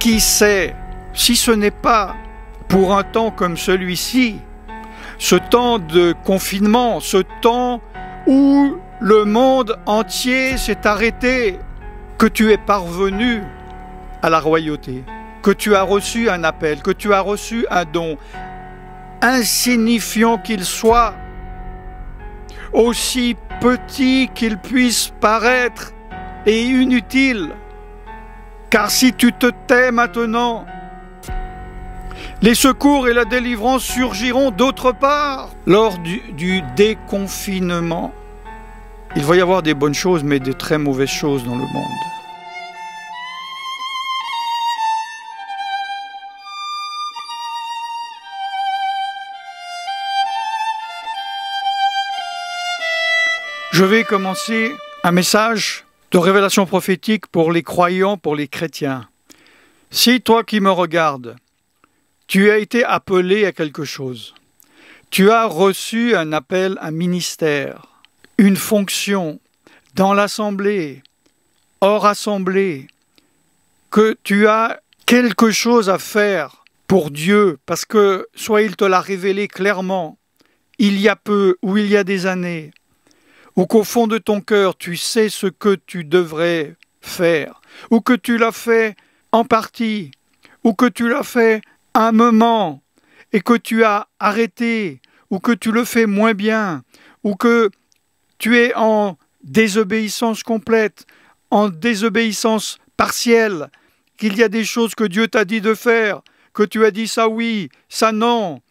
qui sait si ce n'est pas pour un temps comme celui-ci, ce temps de confinement, ce temps où le monde entier s'est arrêté, que tu es parvenu à la royauté, que tu as reçu un appel, que tu as reçu un don, insignifiant qu'il soit, aussi petit qu'il puisse paraître et inutile. Car si tu te tais maintenant, les secours et la délivrance surgiront d'autre part. Lors du déconfinement, il va y avoir des bonnes choses, mais des très mauvaises choses dans le monde. Je vais commencer un message de révélation prophétique pour les croyants, pour les chrétiens. Si toi qui me regardes, tu as été appelé à quelque chose, tu as reçu un appel, un ministère, une fonction dans l'assemblée, hors assemblée, que tu as quelque chose à faire pour Dieu, parce que soit il te l'a révélé clairement, il y a peu ou il y a des années, ou qu'au fond de ton cœur, tu sais ce que tu devrais faire, ou que tu l'as fait en partie, ou que tu l'as fait un moment, et que tu as arrêté, ou que tu le fais moins bien, ou que tu es en désobéissance complète, en désobéissance partielle, qu'il y a des choses que Dieu t'a dit de faire, que tu as dit ça oui, ça non,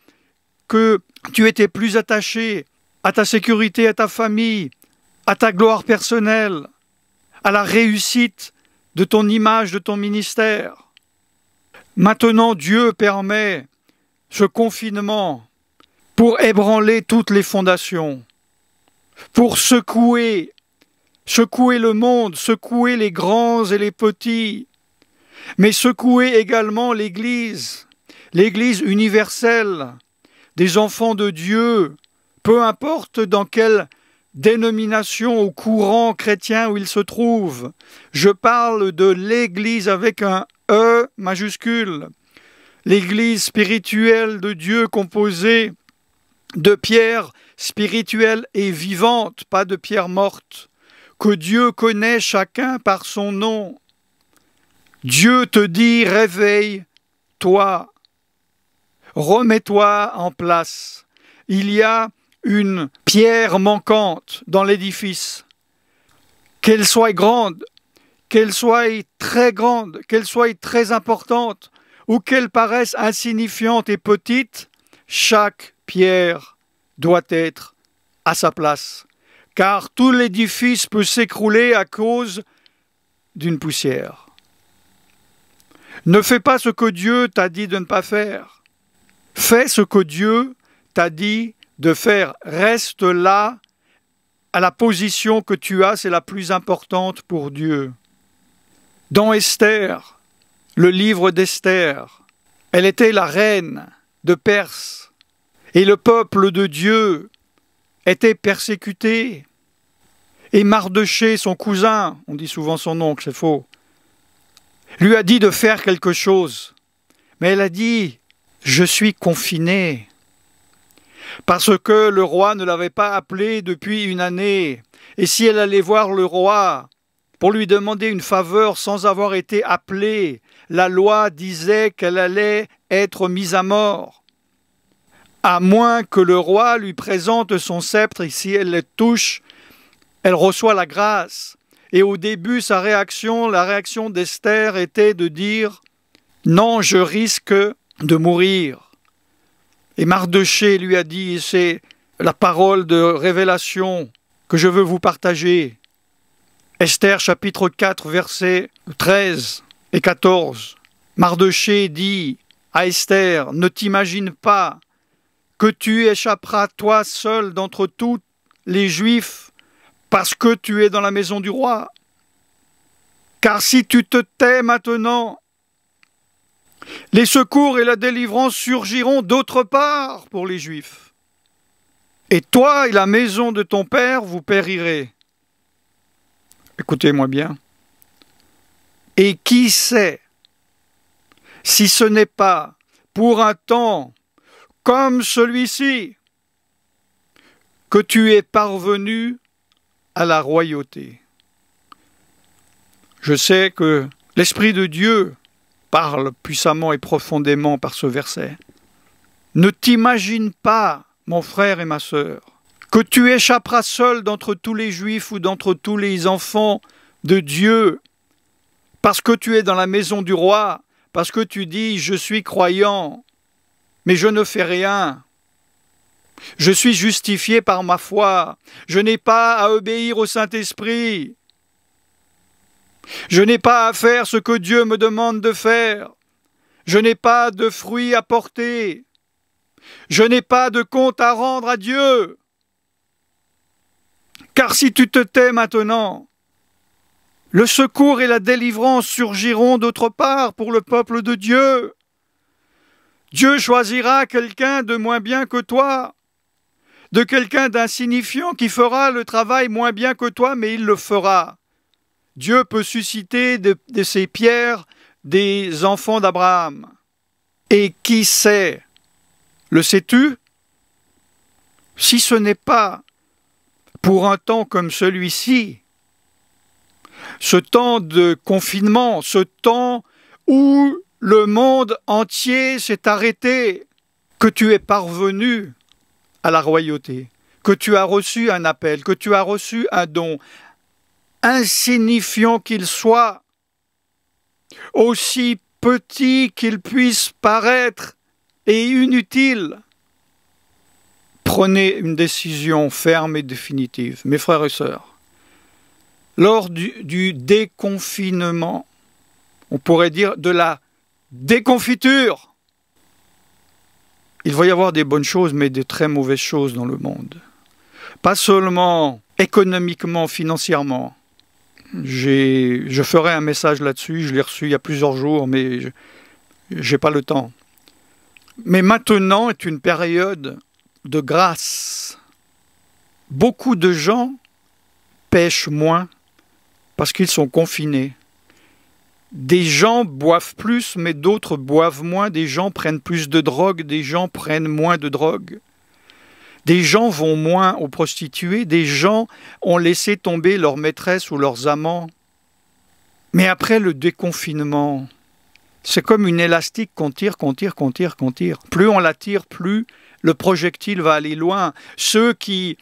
que tu étais plus attaché à ta sécurité, à ta famille, à ta gloire personnelle, à la réussite de ton image, de ton ministère. Maintenant, Dieu permet ce confinement pour ébranler toutes les fondations, pour secouer le monde, secouer les grands et les petits, mais secouer également l'Église universelle, des enfants de Dieu, peu importe dans quelle dénomination ou courant chrétien où ils se trouvent. Je parle de l'Église avec un E majuscule, l'Église spirituelle de Dieu composée de pierres spirituelles et vivantes, pas de pierres mortes, que Dieu connaît chacun par son nom. Dieu te dit, réveille-toi, remets-toi en place. Il y a une pierre manquante dans l'édifice. Qu'elle soit grande, qu'elle soit très grande, qu'elle soit très importante, ou qu'elle paraisse insignifiante et petite, chaque pierre doit être à sa place. Car tout l'édifice peut s'écrouler à cause d'une poussière. Ne fais pas ce que Dieu t'a dit de ne pas faire. Fais ce que Dieu t'a dit de faire. Reste là, à la position que tu as, c'est la plus importante pour Dieu. Dans Esther, le livre d'Esther, elle était la reine de Perse, et le peuple de Dieu était persécuté. Et Mardochée, son cousin, on dit souvent son oncle, c'est faux, lui a dit de faire quelque chose. Mais elle a dit, je suis confinée. Parce que le roi ne l'avait pas appelée depuis une année. Et si elle allait voir le roi pour lui demander une faveur sans avoir été appelée, la loi disait qu'elle allait être mise à mort. À moins que le roi lui présente son sceptre et si elle le touche, elle reçoit la grâce. Et au début, la réaction d'Esther était de dire « Non, je risque de mourir ». Et Mardochée lui a dit, c'est la parole de révélation que je veux vous partager. Esther chapitre 4, versets 13 et 14. Mardochée dit à Esther, ne t'imagine pas que tu échapperas toi seul d'entre tous les Juifs parce que tu es dans la maison du roi. Car si tu te tais maintenant, les secours et la délivrance surgiront d'autre part pour les Juifs. Et toi et la maison de ton père, vous périrez. Écoutez-moi bien. Et qui sait si ce n'est pas pour un temps comme celui-ci que tu es parvenu à la royauté. Je sais que l'Esprit de Dieu parle puissamment et profondément par ce verset. Ne t'imagine pas, mon frère et ma sœur, que tu échapperas seul d'entre tous les Juifs ou d'entre tous les enfants de Dieu, parce que tu es dans la maison du roi, parce que tu dis « je suis croyant, mais je ne fais rien ». Je suis justifié par ma foi. Je n'ai pas à obéir au Saint-Esprit. Je n'ai pas à faire ce que Dieu me demande de faire. Je n'ai pas de fruits à porter. Je n'ai pas de compte à rendre à Dieu. Car si tu te tais maintenant, le secours et la délivrance surgiront d'autre part pour le peuple de Dieu. Dieu choisira quelqu'un de moins bien que toi, de quelqu'un d'insignifiant qui fera le travail moins bien que toi, mais il le fera. Dieu peut susciter de ces pierres des enfants d'Abraham. Et qui sait? Le sais-tu? Si ce n'est pas pour un temps comme celui-ci, ce temps de confinement, ce temps où le monde entier s'est arrêté, que tu es parvenu à la royauté, que tu as reçu un appel, que tu as reçu un don, insignifiant qu'il soit, aussi petit qu'il puisse paraître et inutile. Prenez une décision ferme et définitive. Mes frères et sœurs, lors du déconfinement, on pourrait dire de la déconfiture, il va y avoir des bonnes choses, mais des très mauvaises choses dans le monde. Pas seulement économiquement, financièrement. Je ferai un message là-dessus, je l'ai reçu il y a plusieurs jours, mais je n'ai pas le temps. Mais maintenant est une période de grâce. Beaucoup de gens pêchent moins parce qu'ils sont confinés. Des gens boivent plus, mais d'autres boivent moins. Des gens prennent plus de drogue, des gens prennent moins de drogue. Des gens vont moins aux prostituées, des gens ont laissé tomber leurs maîtresses ou leurs amants. Mais après le déconfinement, c'est comme une élastique qu'on tire. Plus on la tire, plus le projectile va aller loin. Ceux qui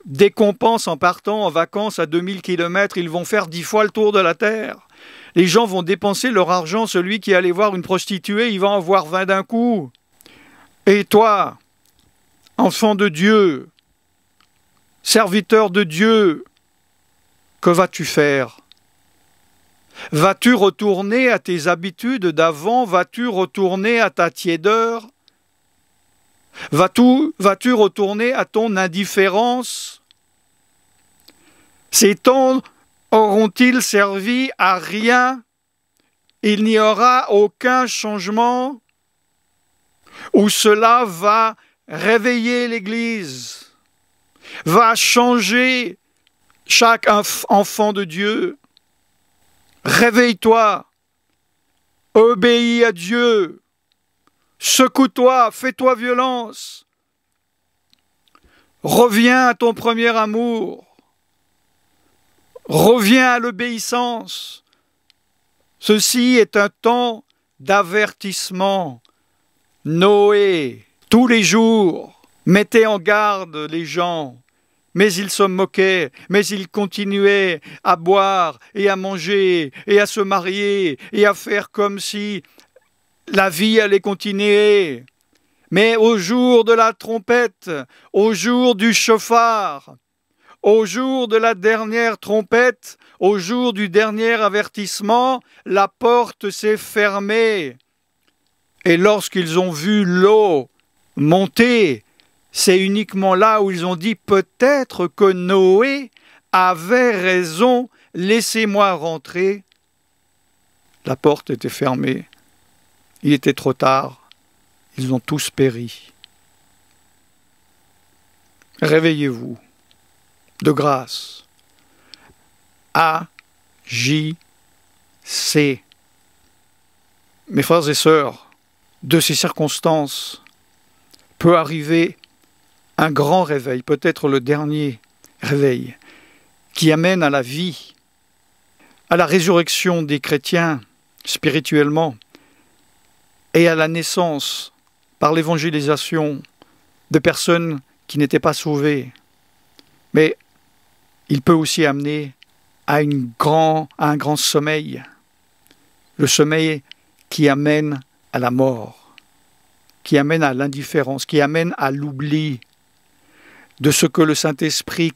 décompensent en partant en vacances à 2000 km, ils vont faire 10 fois le tour de la Terre. Les gens vont dépenser leur argent. Celui qui allait voir une prostituée, il va en voir 20 d'un coup. Et toi, enfant de Dieu, serviteur de Dieu, que vas-tu faire? Vas-tu retourner à tes habitudes d'avant? Vas-tu retourner à ta tiédeur? Vas-tu retourner à ton indifférence? Ces temps auront-ils servi à rien? Il n'y aura aucun changement? Ou cela va réveiller l'Église, va changer chaque enfant de Dieu? Réveille-toi, obéis à Dieu, secoue-toi, fais-toi violence, reviens à ton premier amour, reviens à l'obéissance. Ceci est un temps d'avertissement. Noé, tous les jours, mettait en garde les gens, mais ils se moquaient, mais ils continuaient à boire et à manger et à se marier et à faire comme si la vie allait continuer. Mais au jour de la trompette, au jour du chauffard, au jour de la dernière trompette, au jour du dernier avertissement, la porte s'est fermée. Et lorsqu'ils ont vu l'eau monter, c'est uniquement là où ils ont dit « Peut-être que Noé avait raison, laissez-moi rentrer ». La porte était fermée. Il était trop tard. Ils ont tous péri. Réveillez-vous, de grâce. Agissez. mes frères et sœurs, de ces circonstances peut arriver un grand réveil, peut-être le dernier réveil, qui amène à la vie, à la résurrection des chrétiens spirituellement et à la naissance par l'évangélisation de personnes qui n'étaient pas sauvées. Mais il peut aussi amener à un grand sommeil, le sommeil qui amène à la mort, qui amène à l'indifférence, qui amène à l'oubli de ce que le Saint-Esprit,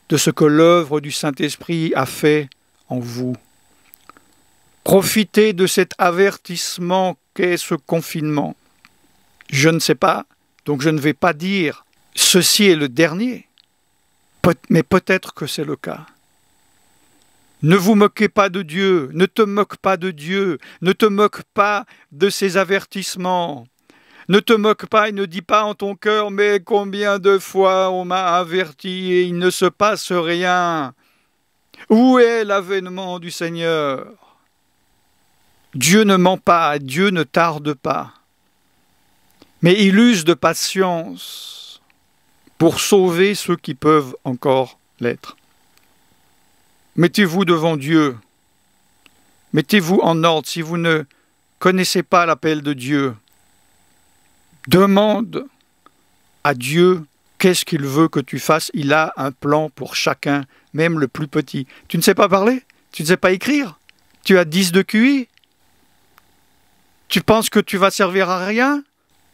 de ce que l'œuvre du Saint-Esprit a fait en vous. Profitez de cet avertissement qu'est ce confinement. Je ne sais pas, donc je ne vais pas dire « ceci est le dernier », mais peut-être que c'est le cas. Ne vous moquez pas de Dieu, ne te moque pas de Dieu, ne te moque pas de ses avertissements. Ne te moque pas et ne dis pas en ton cœur « mais combien de fois on m'a averti et il ne se passe rien ?» Où est l'avènement du Seigneur? Dieu ne ment pas, Dieu ne tarde pas. Mais il use de patience pour sauver ceux qui peuvent encore l'être. Mettez-vous devant Dieu. Mettez-vous en ordre. Si vous ne connaissez pas l'appel de Dieu, demande à Dieu qu'est-ce qu'il veut que tu fasses. Il a un plan pour chacun, même le plus petit. Tu ne sais pas parler? Tu ne sais pas écrire? Tu as 10 de QI? Tu penses que tu vas servir à rien?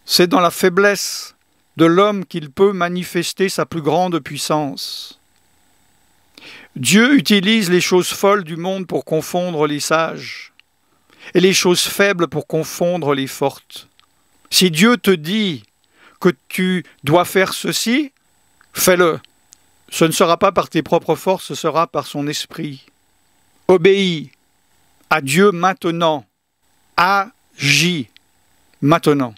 C'est dans la faiblesse de l'homme qu'il peut manifester sa plus grande puissance. Dieu utilise les choses folles du monde pour confondre les sages et les choses faibles pour confondre les fortes. Si Dieu te dit que tu dois faire ceci, fais-le. Ce ne sera pas par tes propres forces, ce sera par son esprit. Obéis à Dieu maintenant. Agis maintenant.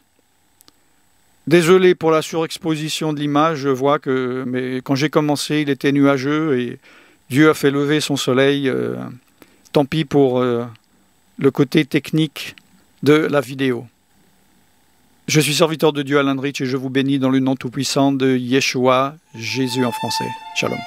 Désolé pour la surexposition de l'image, je vois que mais quand j'ai commencé, il était nuageux et Dieu a fait lever son soleil. Tant pis pour le côté technique de la vidéo. Je suis serviteur de Dieu Alain Rich et je vous bénis dans le nom tout-puissant de Yeshua, Jésus en français. Shalom.